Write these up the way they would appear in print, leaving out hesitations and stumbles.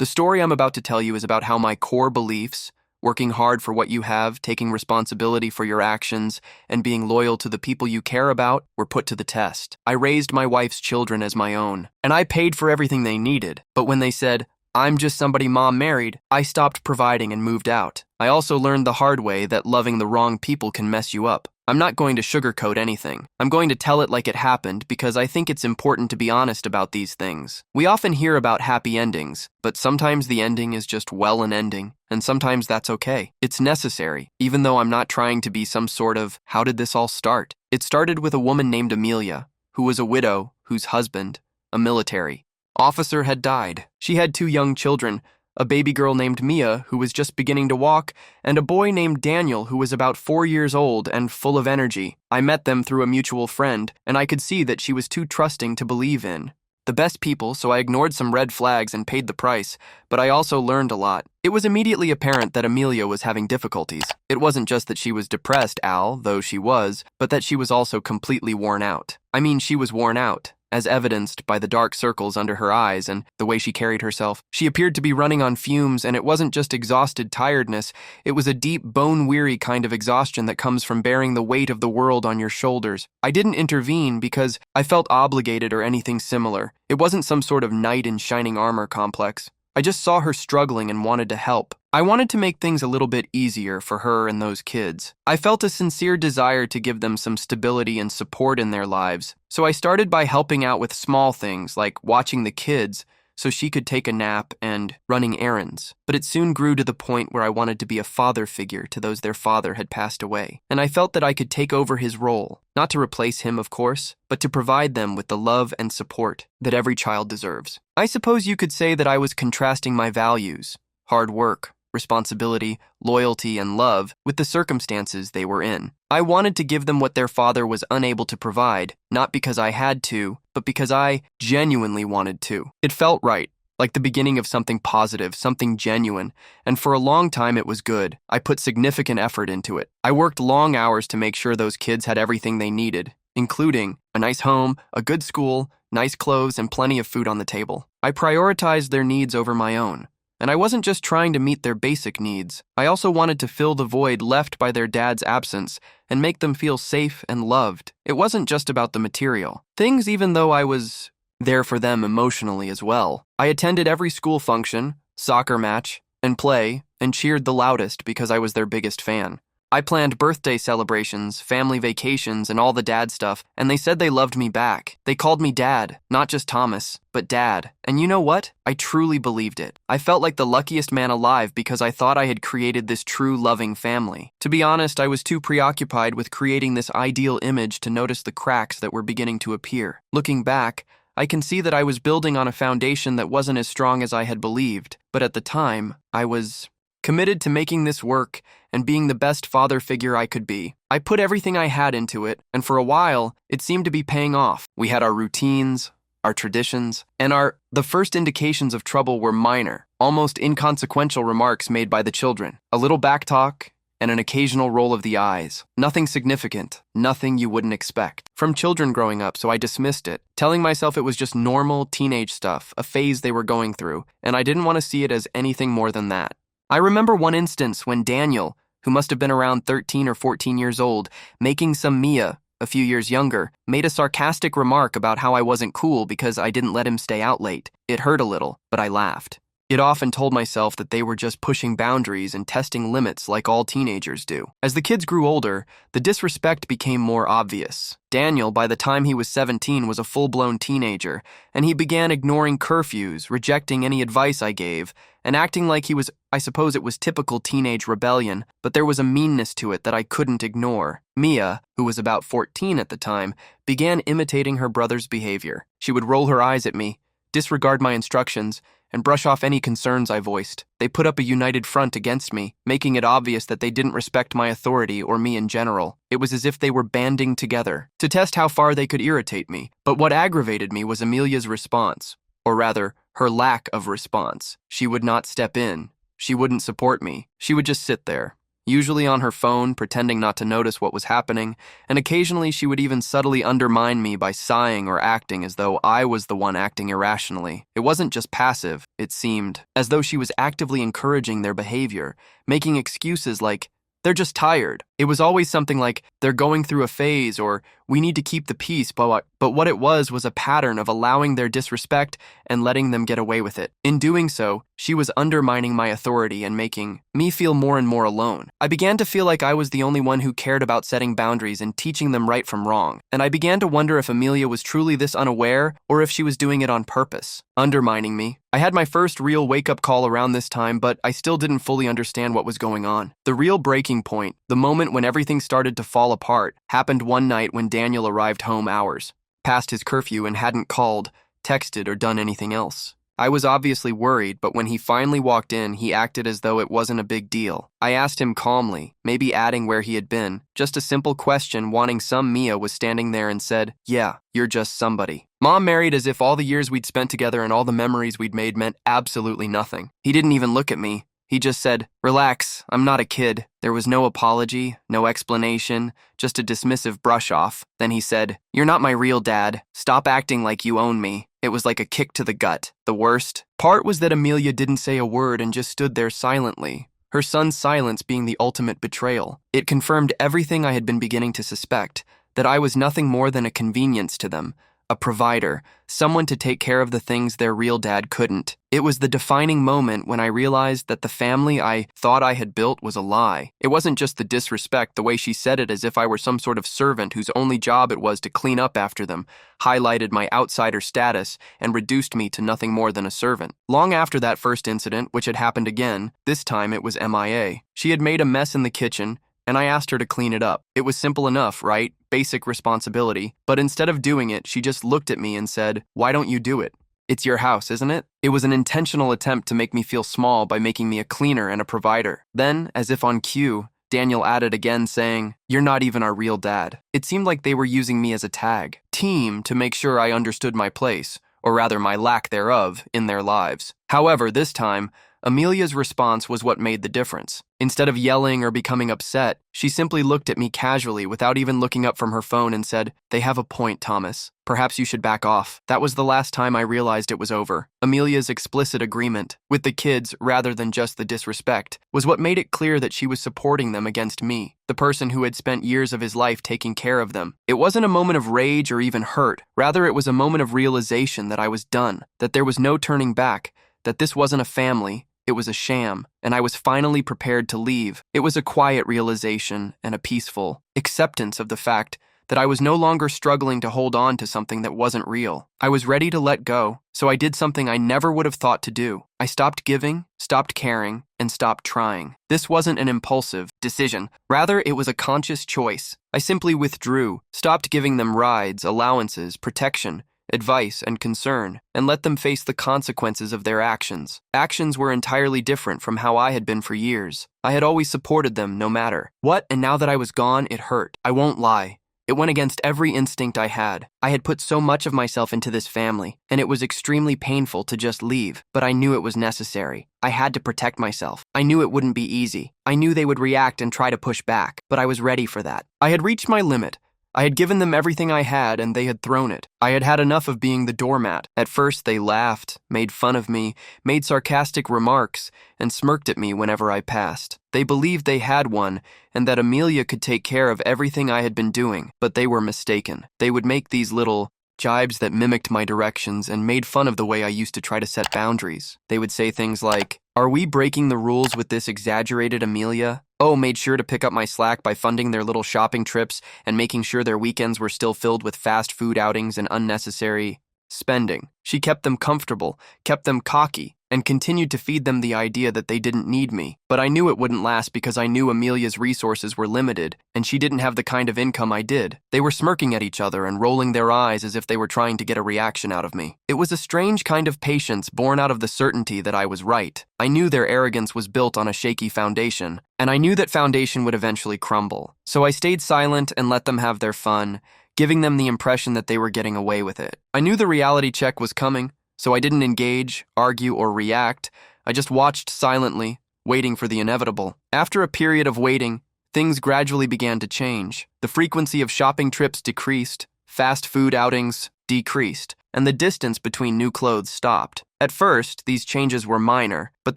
The story I'm about to tell you is about how my core beliefs, working hard for what you have, taking responsibility for your actions, and being loyal to the people you care about, were put to the test. I raised my wife's children as my own, and I paid for everything they needed. But when they said, "I'm just somebody mom married," I stopped providing and moved out. I also learned the hard way that loving the wrong people can mess you up. I'm not going to sugarcoat anything. I'm going to tell it like it happened because I think it's important to be honest about these things. We often hear about happy endings, but sometimes the ending is just an ending, and sometimes that's okay. It's necessary, even though I'm not trying to be some sort of, how did this all start? It started with a woman named Amelia, who was a widow whose husband, a military officer, had died. She had 2 young children, a baby girl named Mia, who was just beginning to walk, and a boy named Daniel, who was about 4 years old and full of energy. I met them through a mutual friend, and I could see that she was too trusting to believe in the best people, so I ignored some red flags and paid the price, but I also learned a lot. It was immediately apparent that Amelia was having difficulties. It wasn't just that she was depressed, though she was, but that she was also completely worn out. I mean, she was worn out, as evidenced by the dark circles under her eyes and the way she carried herself. She appeared to be running on fumes, and it wasn't just exhausted tiredness, it was a deep, bone-weary kind of exhaustion that comes from bearing the weight of the world on your shoulders. I didn't intervene because I felt obligated or anything similar. It wasn't some sort of knight in shining armor complex. I just saw her struggling and wanted to help. I wanted to make things a little bit easier for her and those kids. I felt a sincere desire to give them some stability and support in their lives, so I started by helping out with small things like watching the kids so she could take a nap and running errands. But it soon grew to the point where I wanted to be a father figure to those their father had passed away, and I felt that I could take over his role, not to replace him, of course, but to provide them with the love and support that every child deserves. I suppose you could say that I was contrasting my values, hard work, responsibility, loyalty, and love, with the circumstances they were in. I wanted to give them what their father was unable to provide, not because I had to, but because I genuinely wanted to. It felt right, like the beginning of something positive, something genuine, and for a long time it was good. I put significant effort into it. I worked long hours to make sure those kids had everything they needed, including a nice home, a good school, nice clothes, and plenty of food on the table. I prioritized their needs over my own. And I wasn't just trying to meet their basic needs. I also wanted to fill the void left by their dad's absence and make them feel safe and loved. It wasn't just about the material things, even though I was there for them emotionally as well. I attended every school function, soccer match, and play, and cheered the loudest because I was their biggest fan. I planned birthday celebrations, family vacations, and all the dad stuff, and they said they loved me back. They called me Dad, not just Thomas, but Dad. And you know what? I truly believed it. I felt like the luckiest man alive because I thought I had created this true loving family. To be honest, I was too preoccupied with creating this ideal image to notice the cracks that were beginning to appear. Looking back, I can see that I was building on a foundation that wasn't as strong as I had believed, but at the time, I was committed to making this work and being the best father figure I could be. I put everything I had into it, and for a while, it seemed to be paying off. We had our routines, our traditions, and the first indications of trouble were minor, almost inconsequential remarks made by the children. A little backtalk, and an occasional roll of the eyes. Nothing significant, nothing you wouldn't expect from children growing up, so I dismissed it, telling myself it was just normal teenage stuff, a phase they were going through, and I didn't want to see it as anything more than that. I remember one instance when Daniel, who must have been around 13 or 14 years old, making some Mia, a few years younger, made a sarcastic remark about how I wasn't cool because I didn't let him stay out late. It hurt a little, but I laughed. It often told myself that they were just pushing boundaries and testing limits like all teenagers do. As the kids grew older, the disrespect became more obvious. Daniel, by the time he was 17, was a full-blown teenager, and he began ignoring curfews, rejecting any advice I gave, and acting like he was, I suppose it was typical teenage rebellion, but there was a meanness to it that I couldn't ignore. Mia, who was about 14 at the time, began imitating her brother's behavior. She would roll her eyes at me, disregard my instructions, and brush off any concerns I voiced. They put up a united front against me, making it obvious that they didn't respect my authority or me in general. It was as if they were banding together to test how far they could irritate me. But what aggravated me was Amelia's response, or rather, her lack of response. She would not step in. She wouldn't support me. She would just sit there, usually on her phone, pretending not to notice what was happening, and occasionally she would even subtly undermine me by sighing or acting as though I was the one acting irrationally. It wasn't just passive, it seemed, as though she was actively encouraging their behavior, making excuses like, they're just tired. It was always something like, they're going through a phase, or we need to keep the peace, but what it was a pattern of allowing their disrespect and letting them get away with it. In doing so, she was undermining my authority and making me feel more and more alone. I began to feel like I was the only one who cared about setting boundaries and teaching them right from wrong, and I began to wonder if Amelia was truly this unaware or if she was doing it on purpose, undermining me. I had my first real wake-up call around this time, but I still didn't fully understand what was going on. The real breaking point, the moment when everything started to fall apart, happened one night when Daniel arrived home hours past his curfew and hadn't called, texted, or done anything else. I was obviously worried, but when he finally walked in, he acted as though it wasn't a big deal. I asked him calmly, maybe adding where he had been, just a simple question wanting some Mia was standing there and said, "Yeah, you're just somebody." Mom married as if all the years we'd spent together and all the memories we'd made meant absolutely nothing. He didn't even look at me. He just said, "Relax, I'm not a kid." There was no apology, no explanation, just a dismissive brush off. Then he said, "You're not my real dad. Stop acting like you own me." It was like a kick to the gut. The worst part was that Amelia didn't say a word and just stood there silently, her son's silence being the ultimate betrayal. It confirmed everything I had been beginning to suspect, that I was nothing more than a convenience to them, a provider, someone to take care of the things their real dad couldn't. It was the defining moment when I realized that the family I thought I had built was a lie. It wasn't just the disrespect, the way she said it as if I were some sort of servant whose only job it was to clean up after them, highlighted my outsider status, and reduced me to nothing more than a servant. Long after that first incident, which had happened again, this time it was MIA. She had made a mess in the kitchen, and I asked her to clean it up. It was simple enough, right? Basic responsibility. But instead of doing it, she just looked at me and said, "Why don't you do it? It's your house, isn't it?" It was an intentional attempt to make me feel small by making me a cleaner and a provider. Then, as if on cue, Daniel added again saying, "You're not even our real dad." It seemed like they were using me as a tag team to make sure I understood my place, or rather my lack thereof, in their lives. However, this time, Amelia's response was what made the difference. Instead of yelling or becoming upset, she simply looked at me casually without even looking up from her phone and said, "They have a point, Thomas. Perhaps you should back off." That was the last time I realized it was over. Amelia's explicit agreement with the kids, rather than just the disrespect, was what made it clear that she was supporting them against me, the person who had spent years of his life taking care of them. It wasn't a moment of rage or even hurt. Rather, it was a moment of realization that I was done, that there was no turning back, that this wasn't a family. It was a sham, and I was finally prepared to leave. It was a quiet realization and a peaceful acceptance of the fact that I was no longer struggling to hold on to something that wasn't real. I was ready to let go, so I did something I never would have thought to do. I stopped giving, stopped caring, and stopped trying. This wasn't an impulsive decision. Rather, it was a conscious choice. I simply withdrew, stopped giving them rides, allowances, protection, advice, and concern, and let them face the consequences of their actions. Actions were entirely different from how I had been for years. I had always supported them no matter what, and now that I was gone, it hurt. I won't lie. It went against every instinct I had. I had put so much of myself into this family, and it was extremely painful to just leave, but I knew it was necessary. I had to protect myself. I knew it wouldn't be easy. I knew they would react and try to push back, but I was ready for that. I had reached my limit. I had given them everything I had, and they had thrown it. I had had enough of being the doormat. At first, they laughed, made fun of me, made sarcastic remarks, and smirked at me whenever I passed. They believed they had one, and that Amelia could take care of everything I had been doing, but they were mistaken. They would make these little jibes that mimicked my directions and made fun of the way I used to try to set boundaries. They would say things like, "Are we breaking the rules with this exaggerated Amelia?" Oh, made sure to pick up my slack by funding their little shopping trips and making sure their weekends were still filled with fast food outings and unnecessary spending. She kept them comfortable, kept them cocky, and continued to feed them the idea that they didn't need me. But I knew it wouldn't last because I knew Amelia's resources were limited, and she didn't have the kind of income I did. They were smirking at each other and rolling their eyes as if they were trying to get a reaction out of me. It was a strange kind of patience born out of the certainty that I was right. I knew their arrogance was built on a shaky foundation, and I knew that foundation would eventually crumble. So I stayed silent and let them have their fun, giving them the impression that they were getting away with it. I knew the reality check was coming, so I didn't engage, argue, or react. I just watched silently, waiting for the inevitable. After a period of waiting, things gradually began to change. The frequency of shopping trips decreased, fast food outings decreased, and the distance between new clothes stopped. At first, these changes were minor, but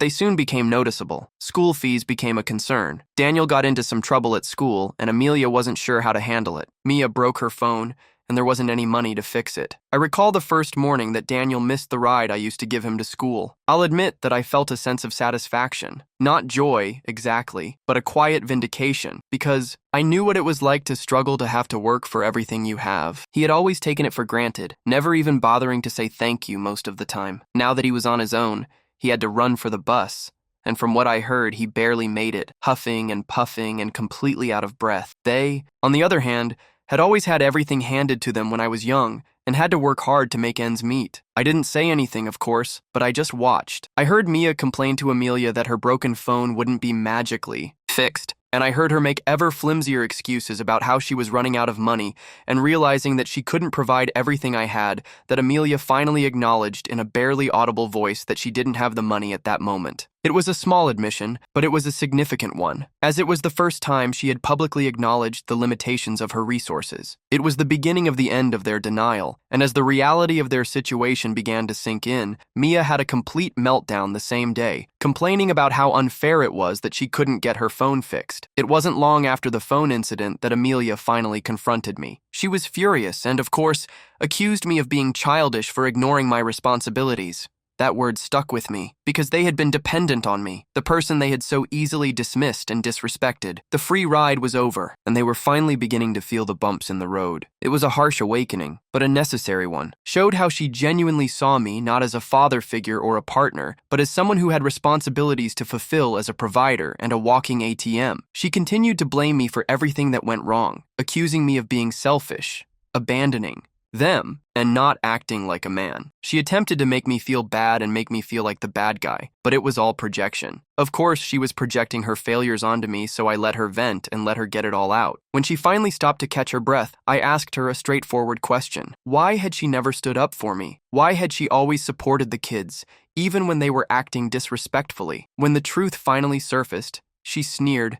they soon became noticeable. School fees became a concern. Daniel got into some trouble at school, and Amelia wasn't sure how to handle it. Mia broke her phone, and there wasn't any money to fix it. I recall the first morning that Daniel missed the ride I used to give him to school. I'll admit that I felt a sense of satisfaction. Not joy, exactly, but a quiet vindication, because I knew what it was like to struggle to have to work for everything you have. He had always taken it for granted, never even bothering to say thank you most of the time. Now that he was on his own, he had to run for the bus. And from what I heard, he barely made it, huffing and puffing and completely out of breath. They, on the other hand, had always had everything handed to them when I was young and had to work hard to make ends meet. I didn't say anything, of course, but I just watched. I heard Mia complain to Amelia that her broken phone wouldn't be magically fixed, and I heard her make ever flimsier excuses about how she was running out of money, and realizing that she couldn't provide everything I had, that Amelia finally acknowledged in a barely audible voice that she didn't have the money at that moment. It was a small admission, but it was a significant one, as it was the first time she had publicly acknowledged the limitations of her resources. It was the beginning of the end of their denial, and as the reality of their situation began to sink in, Mia had a complete meltdown the same day, complaining about how unfair it was that she couldn't get her phone fixed. It wasn't long after the phone incident that Amelia finally confronted me. She was furious and, of course, accused me of being childish for ignoring my responsibilities. That word stuck with me, because they had been dependent on me, the person they had so easily dismissed and disrespected. The free ride was over, and they were finally beginning to feel the bumps in the road. It was a harsh awakening, but a necessary one. Showed how she genuinely saw me not as a father figure or a partner, but as someone who had responsibilities to fulfill as a provider and a walking ATM. She continued to blame me for everything that went wrong, accusing me of being selfish, abandoning them, and not acting like a man. She attempted to make me feel bad and make me feel like the bad guy, but it was all projection. Of course, she was projecting her failures onto me, so I let her vent and let her get it all out. When she finally stopped to catch her breath, I asked her a straightforward question. Why had she never stood up for me? Why had she always supported the kids, even when they were acting disrespectfully? When the truth finally surfaced, she sneered,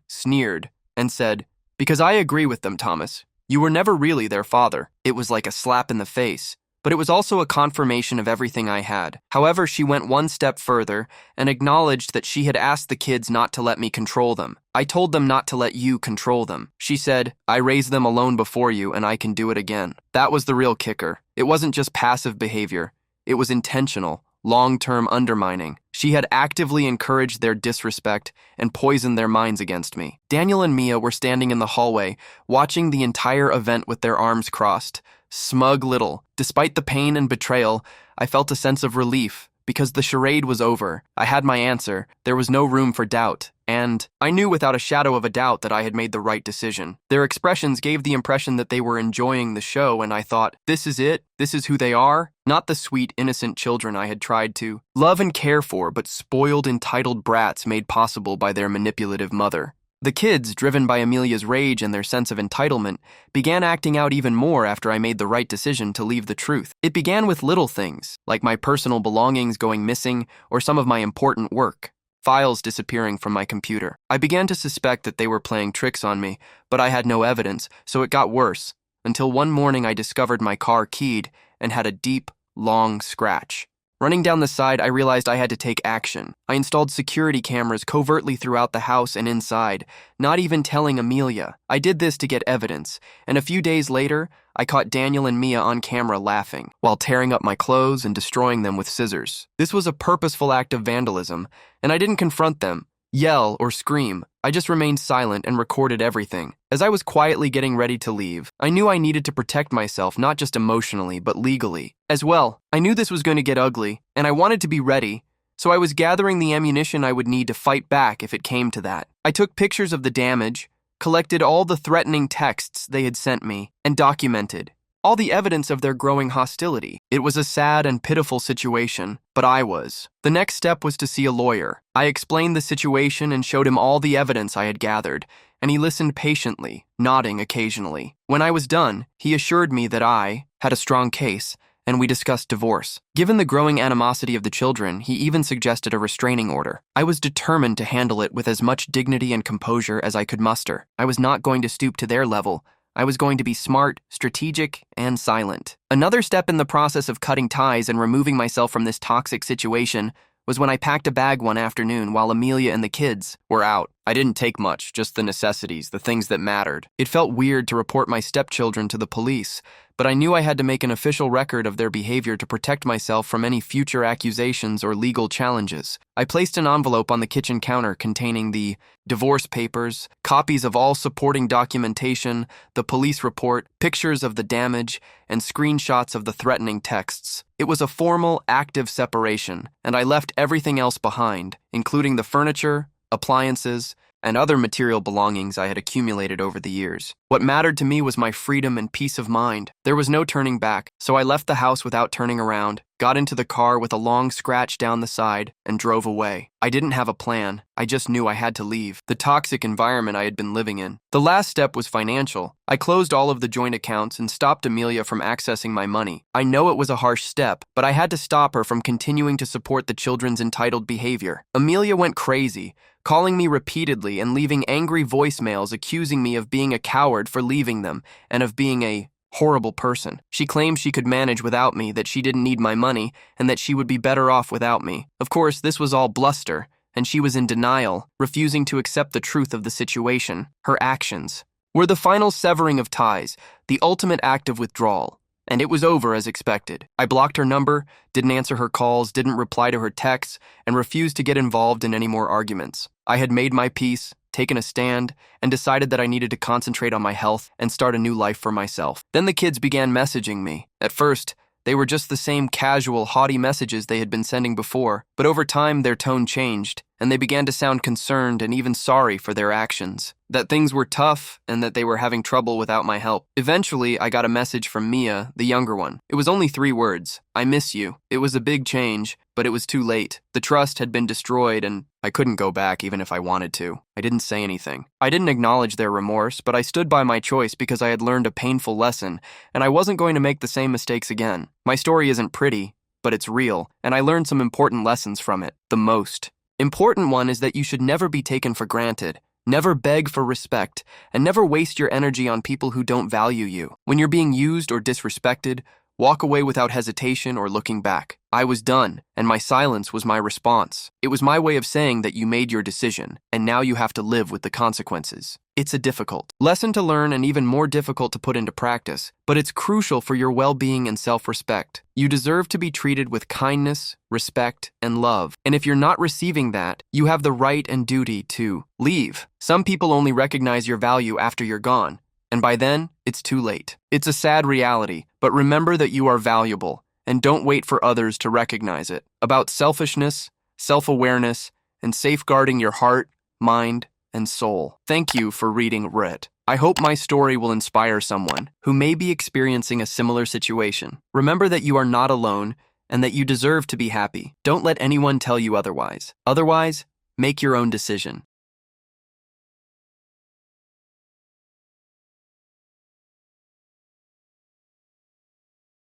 sneered, and said, "Because I agree with them, Thomas. You were never really their father." It was like a slap in the face, but it was also a confirmation of everything I had. However, she went one step further and acknowledged that she had asked the kids not to let me control them. "I told them not to let you control them." She said, "I raised them alone before you and I can do it again." That was the real kicker. It wasn't just passive behavior. It was intentional, long-term undermining. She had actively encouraged their disrespect and poisoned their minds against me. Daniel and Mia were standing in the hallway, watching the entire event with their arms crossed. Smug little. Despite the pain and betrayal, I felt a sense of relief, because the charade was over. I had my answer. There was no room for doubt. And I knew without a shadow of a doubt that I had made the right decision. Their expressions gave the impression that they were enjoying the show, and I thought, this is it? This is who they are? Not the sweet, innocent children I had tried to love and care for, but spoiled, entitled brats made possible by their manipulative mother. The kids, driven by Amelia's rage and their sense of entitlement, began acting out even more after I made the right decision to leave the truth. It began with little things, like my personal belongings going missing or some of my important work. Files disappearing from my computer. I began to suspect that they were playing tricks on me, but I had no evidence, so it got worse, until one morning I discovered my car keyed and had a deep, long scratch. Running down the side, I realized I had to take action. I installed security cameras covertly throughout the house and inside, not even telling Amelia. I did this to get evidence, and a few days later, I caught Daniel and Mia on camera laughing, while tearing up my clothes and destroying them with scissors. This was a purposeful act of vandalism, and I didn't confront them, yell, or scream. I just remained silent and recorded everything. As I was quietly getting ready to leave, I knew I needed to protect myself, not just emotionally, but legally. As well, I knew this was going to get ugly, and I wanted to be ready, so I was gathering the ammunition I would need to fight back if it came to that. I took pictures of the damage, collected all the threatening texts they had sent me, and documented all the evidence of their growing hostility. It was a sad and pitiful situation, but I was. The next step was to see a lawyer. I explained the situation and showed him all the evidence I had gathered, and he listened patiently, nodding occasionally. When I was done, he assured me that I had a strong case, and we discussed divorce. Given the growing animosity of the children, he even suggested a restraining order. I was determined to handle it with as much dignity and composure as I could muster. I was not going to stoop to their level, I was going to be smart, strategic, and silent. Another step in the process of cutting ties and removing myself from this toxic situation was when I packed a bag one afternoon while Amelia and the kids were out. I didn't take much, just the necessities, the things that mattered. It felt weird to report my stepchildren to the police, but I knew I had to make an official record of their behavior to protect myself from any future accusations or legal challenges. I placed an envelope on the kitchen counter containing the divorce papers, copies of all supporting documentation, the police report, pictures of the damage, and screenshots of the threatening texts. It was a formal, active separation, and I left everything else behind, including the furniture, appliances, and other material belongings I had accumulated over the years. What mattered to me was my freedom and peace of mind. There was no turning back, so I left the house without turning around, got into the car with a long scratch down the side, and drove away. I didn't have a plan. I just knew I had to leave the toxic environment I had been living in. The last step was financial. I closed all of the joint accounts and stopped Amelia from accessing my money. I know it was a harsh step, but I had to stop her from continuing to support the children's entitled behavior. Amelia went crazy, calling me repeatedly and leaving angry voicemails accusing me of being a coward for leaving them and of being a horrible person. She claimed she could manage without me, that she didn't need my money, and that she would be better off without me. Of course, this was all bluster, and she was in denial, refusing to accept the truth of the situation. Her actions were the final severing of ties, the ultimate act of withdrawal. And it was over as expected. I blocked her number, didn't answer her calls, didn't reply to her texts, and refused to get involved in any more arguments. I had made my peace, taken a stand, and decided that I needed to concentrate on my health and start a new life for myself. Then the kids began messaging me. At first, they were just the same casual, haughty messages they had been sending before, but over time their tone changed, and they began to sound concerned and even sorry for their actions, that things were tough and that they were having trouble without my help. Eventually, I got a message from Mia, the younger one. It was only 3 words: "I miss you." It was a big change, but it was too late. The trust had been destroyed, and I couldn't go back even if I wanted to. I didn't say anything. I didn't acknowledge their remorse, but I stood by my choice because I had learned a painful lesson, and I wasn't going to make the same mistakes again. My story isn't pretty, but it's real, and I learned some important lessons from it. The most important one is that you should never be taken for granted. Never beg for respect, and never waste your energy on people who don't value you. When you're being used or disrespected, walk away without hesitation or looking back. I was done, and my silence was my response. It was my way of saying that you made your decision, and now you have to live with the consequences. It's a difficult lesson to learn and even more difficult to put into practice, but it's crucial for your well-being and self-respect. You deserve to be treated with kindness, respect, and love. And if you're not receiving that, you have the right and duty to leave. Some people only recognize your value after you're gone, and by then, it's too late. It's a sad reality, but remember that you are valuable, and don't wait for others to recognize it. About selfishness, self-awareness, and safeguarding your heart, mind, and soul. Thank you for reading Rit. I hope my story will inspire someone who may be experiencing a similar situation. Remember that you are not alone and that you deserve to be happy. Don't let anyone tell you otherwise. Otherwise, make your own decision.